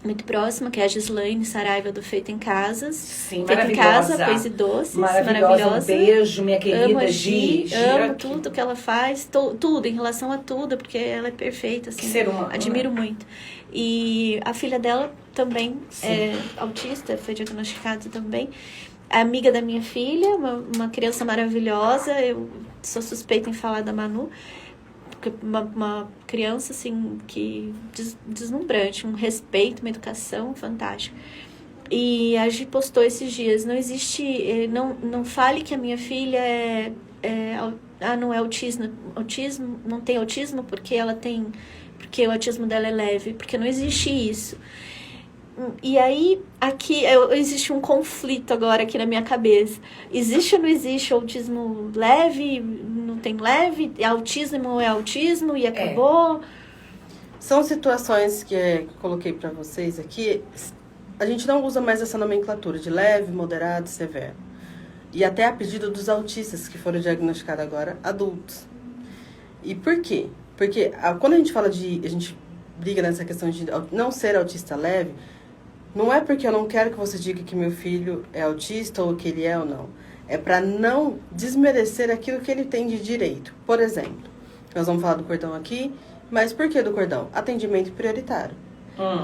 muito próxima, que é a Gislaine Saraiva, do Feito em Casas. Sim, Feito em maravilhosa. Casa, Pães e Doces. Maravilhosa. Um beijo, minha querida Amo a Gi. Gi, amo aqui. tudo que ela faz, tudo, em relação a tudo, porque ela é perfeita, assim. Que ser humano, Admiro né? muito. E a filha dela também Sim. é autista, foi diagnosticada também. É amiga da minha filha, uma criança maravilhosa. Eu sou suspeita em falar da Manu, porque uma criança, assim, que deslumbrante, um respeito, uma educação fantástica. E a Gi postou esses dias, não existe, não fale que a minha filha não é autismo, não tem autismo porque porque o autismo dela é leve, porque não existe isso. E aí, aqui, existe um conflito agora aqui na minha cabeça. Existe ou não existe autismo leve? Não tem leve? Autismo ou é autismo? E acabou? São situações que eu coloquei para vocês aqui. A gente não usa mais essa nomenclatura de leve, moderado, severo. E até a pedido dos autistas que foram diagnosticados agora, adultos. E por quê? Porque quando a gente fala a gente briga nessa questão de não ser autista leve, não é porque eu não quero que você diga que meu filho é autista ou que ele é ou não. É para não desmerecer aquilo que ele tem de direito. Por exemplo, nós vamos falar do cordão aqui, mas por que do cordão? Atendimento prioritário.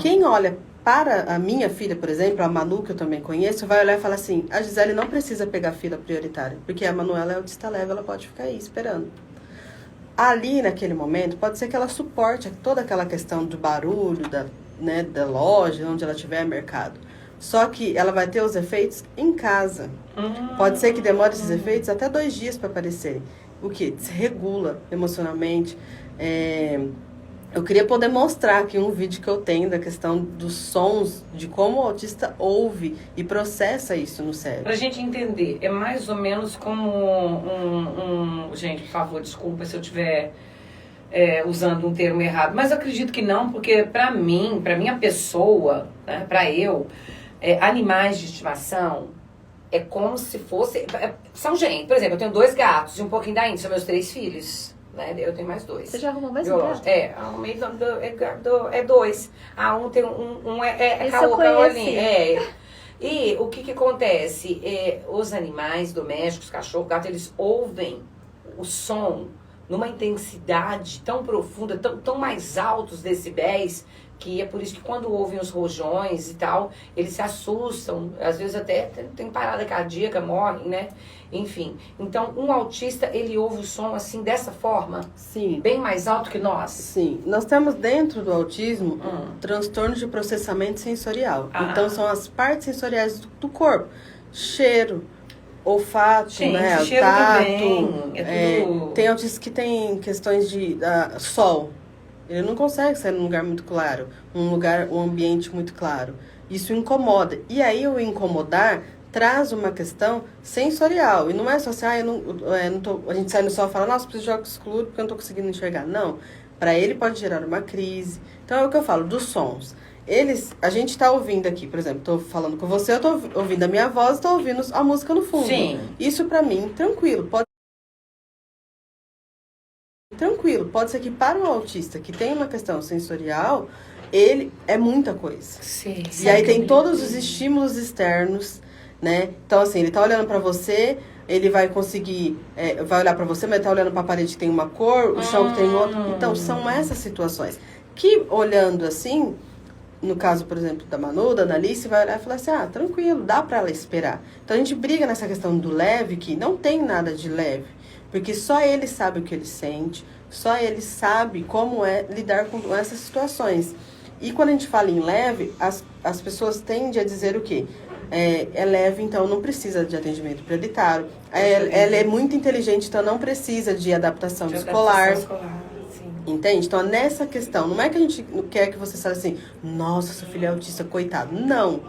Quem olha para a minha filha, por exemplo, a Manu, que eu também conheço, vai olhar e falar assim, a Gisele não precisa pegar fila prioritária, porque a Manuela é autista leve, ela pode ficar aí esperando. Ali, naquele momento, pode ser que ela suporte toda aquela questão do barulho, da loja, onde ela tiver mercado. Só que ela vai ter os efeitos em casa. Pode ser que demore esses efeitos até 2 dias para aparecerem. O que? Desregula emocionalmente. Eu queria poder mostrar aqui um vídeo que eu tenho da questão dos sons, de como o autista ouve e processa isso no cérebro. Pra gente entender, é mais ou menos como gente, por favor, desculpa se eu estiver usando um termo errado, mas eu acredito que não, porque pra mim, pra minha pessoa, né, pra eu, animais de estimação é como se fosse... São gente, por exemplo, eu tenho 2 gatos e um pouquinho da Índia, são meus 3 filhos. Né? Eu tenho mais 2. Você já arrumou mais um gato? Arrumei 2. Um tem caô, caolinho. E o que acontece? Os animais domésticos, cachorro, gato, eles ouvem o som numa intensidade tão profunda, tão mais altos decibéis, que é por isso que quando ouvem os rojões e tal, eles se assustam, às vezes até tem parada cardíaca, morrem, né? Enfim, então um autista, ele ouve o som assim, dessa forma? Sim. Bem mais alto que nós? Sim. Nós temos dentro do autismo transtorno de processamento sensorial. Então, são as partes sensoriais do corpo. Cheiro, olfato, Sim, né? cheiro Tato. também. Tem autistas que têm questões de sol. Ele não consegue sair num lugar muito claro, um ambiente muito claro. Isso incomoda. E aí, o incomodar traz uma questão sensorial. E não é só assim, a gente sai no sol e fala, nossa, preciso de óculos escuros porque eu não estou conseguindo enxergar. Não. Para ele pode gerar uma crise. Então, é o que eu falo, dos sons. A gente está ouvindo aqui, por exemplo, estou falando com você, eu estou ouvindo a minha voz, estou ouvindo a música no fundo. Sim. Isso, para mim, tranquilo. Pode tranquilo. Pode ser que para o autista que tem uma questão sensorial, ele é muita coisa. Sim. E aí tem todos os estímulos externos, né? Então, assim, ele tá olhando pra você, ele vai conseguir, vai olhar pra você, mas tá olhando pra parede que tem uma cor, o chão que tem outra. Então, são essas situações que, olhando assim, no caso, por exemplo, da Manu, da Analice, vai olhar e falar assim, tranquilo, dá pra ela esperar. Então, a gente briga nessa questão do leve, que não tem nada de leve, porque só ele sabe o que ele sente, só ele sabe como é lidar com essas situações. E quando a gente fala em leve, as pessoas tendem a dizer o quê? É leve, então não precisa de atendimento prioritário. Ela é muito inteligente, então não precisa de adaptação escolar. Sim. Entende? Então, nessa questão, não é que a gente quer que você saiba assim, nossa, seu filho é autista, coitado. Não.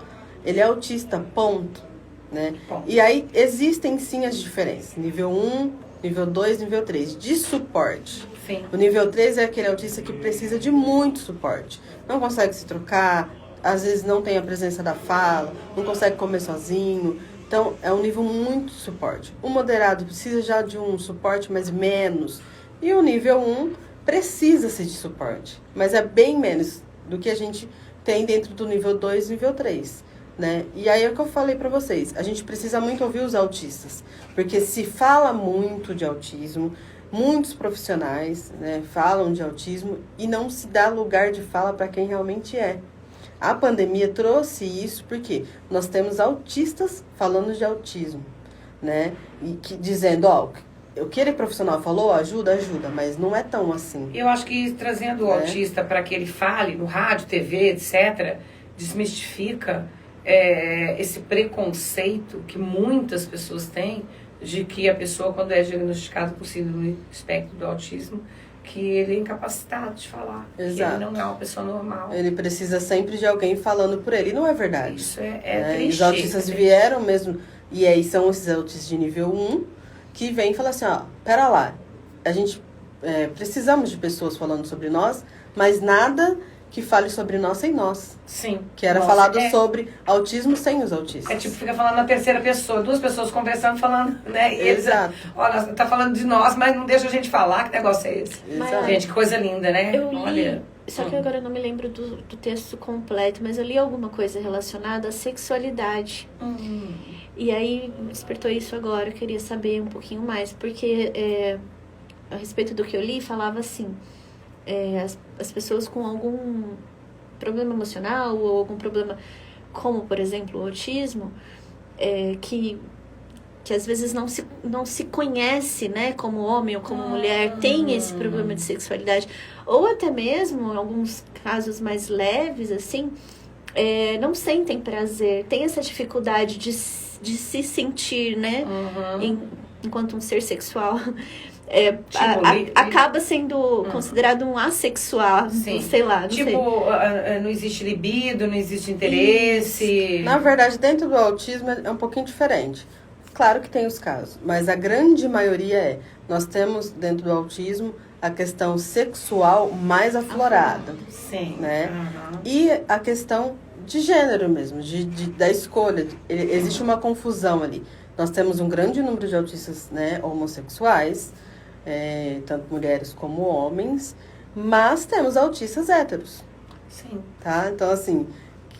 Ele é autista, ponto. Né? Bom. E aí, existem sim as diferenças. Nível 1, nível 2, nível 3. De suporte. Sim. O nível 3 é aquele autista que precisa de muito suporte. Não consegue se trocar, às vezes não tem a presença da fala, não consegue comer sozinho. Então, é um nível muito de suporte. O moderado precisa já de um suporte, mas menos. E o nível 1 precisa-se de suporte, mas é bem menos do que a gente tem dentro do nível 2 e nível 3. Né? E aí é o que eu falei pra vocês. A gente precisa muito ouvir os autistas, porque se fala muito de autismo, muitos profissionais, né, falam de autismo e não se dá lugar de fala para quem realmente é. A pandemia trouxe isso porque nós temos autistas falando de autismo, né? E dizendo, o que ele profissional falou, ajuda, mas não é tão assim. Eu acho que trazendo o autista para que ele fale no rádio, TV, etc., desmistifica esse preconceito que muitas pessoas têm de que a pessoa, quando é diagnosticada por síndrome do espectro do autismo, que ele é incapacitado de falar. Exato. Que ele não é uma pessoa normal. Ele precisa sempre de alguém falando por ele. E não é verdade. Isso né? triste. Os autistas vieram mesmo, e aí são esses autistas de nível 1, que vêm e falam assim, pera lá, a gente precisamos de pessoas falando sobre nós, mas nada que fale sobre nós sem nós. Sim. Que era falado sobre autismo sem os autistas. É tipo, fica falando na terceira pessoa, duas pessoas conversando, falando, né? E eles, Exato. olha, tá falando de nós, mas não deixa a gente falar, que negócio é esse? Exato. Gente, que coisa linda, né? Eu li, Olha. só que agora eu não me lembro do texto completo, mas eu li alguma coisa relacionada à sexualidade. E aí despertou isso agora, eu queria saber um pouquinho mais, porque a respeito do que eu li, falava assim, as pessoas com algum problema emocional ou algum problema, como por exemplo o autismo, que às vezes não se conhece, né, como homem ou como mulher, tem esse problema de sexualidade, ou até mesmo, em alguns casos mais leves, assim, não sentem prazer, tem essa dificuldade de se sentir, né, enquanto um ser sexual. Acaba sendo considerado um assexual, Sim. sei lá, não sei. Não existe libido, não existe interesse. Isso. Na verdade, dentro do autismo é um pouquinho diferente. Claro que tem os casos, mas a grande maioria nós temos dentro do autismo a questão sexual mais aflorada. Sim. Né? E a questão de gênero mesmo, da escolha. Existe uma confusão ali. Nós temos um grande número de autistas, né, homossexuais, tanto mulheres como homens, mas temos autistas héteros. Sim. Tá? Então, assim,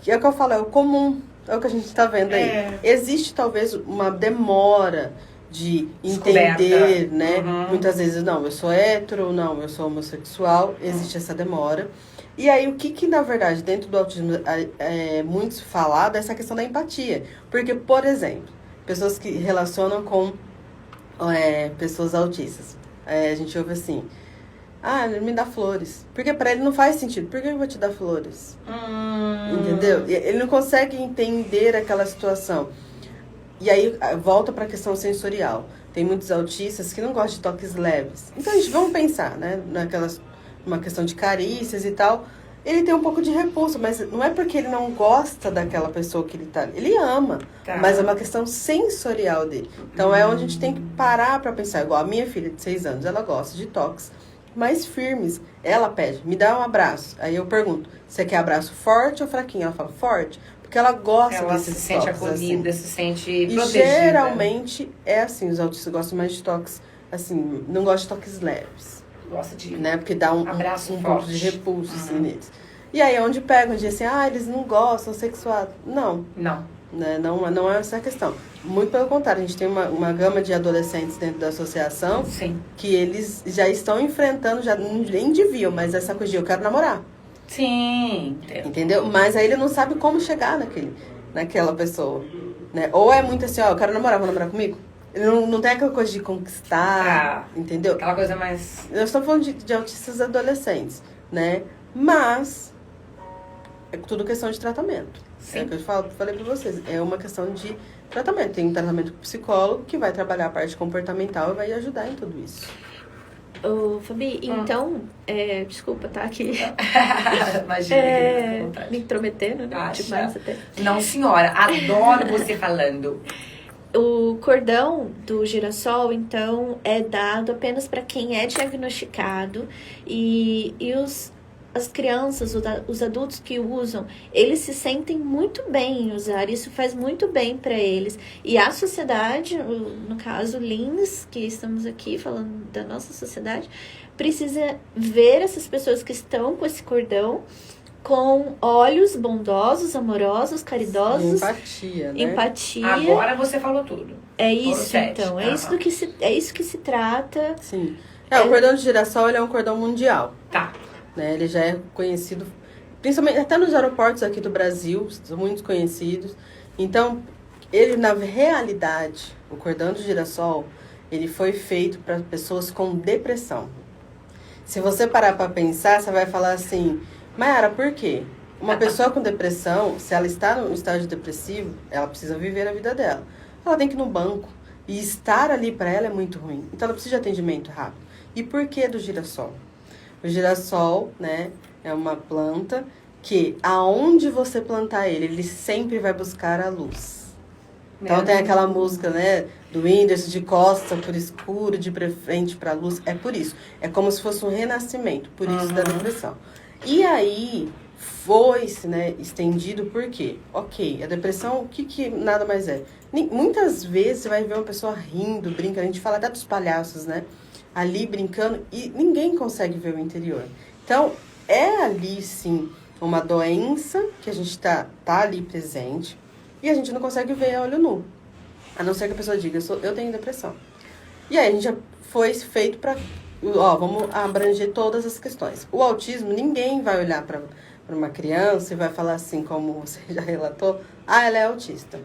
é o que eu falo, é o comum, é o que a gente está vendo aí. Existe, talvez, uma demora de entender, né? Muitas vezes, não, eu sou hétero, não, eu sou homossexual, existe essa demora. E aí, o que na verdade, dentro do autismo é muito falado é essa questão da empatia. Porque, por exemplo, pessoas que relacionam com pessoas autistas. A gente ouve assim, ele me dá flores. Porque para ele não faz sentido. Por que eu vou te dar flores? Entendeu? Ele não consegue entender aquela situação. E aí, volta para a questão sensorial. Tem muitos autistas que não gostam de toques leves. Então, vamos pensar, né? Uma questão de carícias e tal. Ele tem um pouco de repulso, mas não é porque ele não gosta daquela pessoa que ele tá. Ele ama, mas é uma questão sensorial dele. Então é onde a gente tem que parar pra pensar. Igual a minha filha de 6 anos, ela gosta de toques mais firmes. Ela pede, me dá um abraço. Aí eu pergunto, você quer abraço forte ou fraquinho? Ela fala, forte. Porque ela gosta desses toques. Ela se sente acolhida, assim. Se sente protegida. E geralmente é assim, os autistas gostam mais de toques, assim, não gostam de toques leves. gosta de né? Porque dá um abraço pouco forte. de repulso, assim, neles. E aí é onde pegam, dizem assim, eles não gostam, sexuado. Não, Não. né? Não é essa a questão. Muito pelo contrário, a gente tem uma gama de adolescentes dentro da associação Sim. que eles já estão enfrentando, já nem deviam, mas essa coisa de eu quero namorar. Sim. Entendo. Entendeu? Mas aí ele não sabe como chegar naquela pessoa, né? Ou é muito assim, eu quero namorar, vou namorar comigo? Ele não tem aquela coisa de conquistar, entendeu? Aquela coisa mais... Nós estamos falando de autistas adolescentes, né? Mas é tudo questão de tratamento. Sim. É o que eu falei pra vocês. É uma questão de tratamento. Tem um tratamento com psicólogo que vai trabalhar a parte comportamental e vai ajudar em tudo isso. Ô, Fabi, então, desculpa, tá aqui. Imagina que vontade. Me intrometendo, né? Acha? Demais até. Não, senhora. Adoro você falando. O cordão do girassol, então, é dado apenas para quem é diagnosticado e as crianças, os adultos que usam, eles se sentem muito bem em usar, isso faz muito bem para eles. E a sociedade, no caso Lins, que estamos aqui falando da nossa sociedade, precisa ver essas pessoas que estão com esse cordão com olhos bondosos, amorosos, caridosos. Empatia, né? Empatia. Agora você falou tudo. É Foram isso, 7. então. É isso que se trata. Sim. O cordão de girassol ele é um cordão mundial. Tá. Né? Ele já é conhecido, principalmente até nos aeroportos aqui do Brasil, são muito conhecidos. Então, ele na realidade, o cordão de girassol, ele foi feito para pessoas com depressão. Se você parar para pensar, você vai falar assim, Mayara, por quê? Uma pessoa com depressão, se ela está no estágio depressivo, ela precisa viver a vida dela. Ela tem que ir no banco. E estar ali para ela é muito ruim. Então, ela precisa de atendimento rápido. E por que do girassol? O girassol, né, é uma planta que, aonde você plantar ele sempre vai buscar a luz. Então tem aquela música, né, do Whindersson, de costa por escuro, de frente para a luz. É por isso. É como se fosse um renascimento, por isso da depressão. E aí, foi-se, né, estendido por quê? Ok, a depressão, o que nada mais é? Muitas vezes você vai ver uma pessoa rindo, brincando, a gente fala até dos palhaços, né? Ali brincando e ninguém consegue ver o interior. Então, é ali, sim, uma doença que a gente tá ali presente e a gente não consegue ver a olho nu. A não ser que a pessoa diga, eu tenho depressão. E aí, a gente já foi feito para... vamos abranger todas as questões. O autismo, ninguém vai olhar para uma criança e vai falar assim, como você já relatou, ela é autista.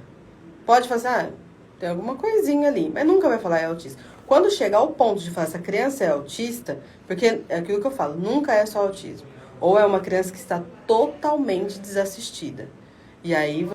Pode fazer, tem alguma coisinha ali, mas nunca vai falar é autista. Quando chegar ao ponto de falar essa criança é autista, porque é aquilo que eu falo, nunca é só autismo. Ou é uma criança que está totalmente desassistida. E aí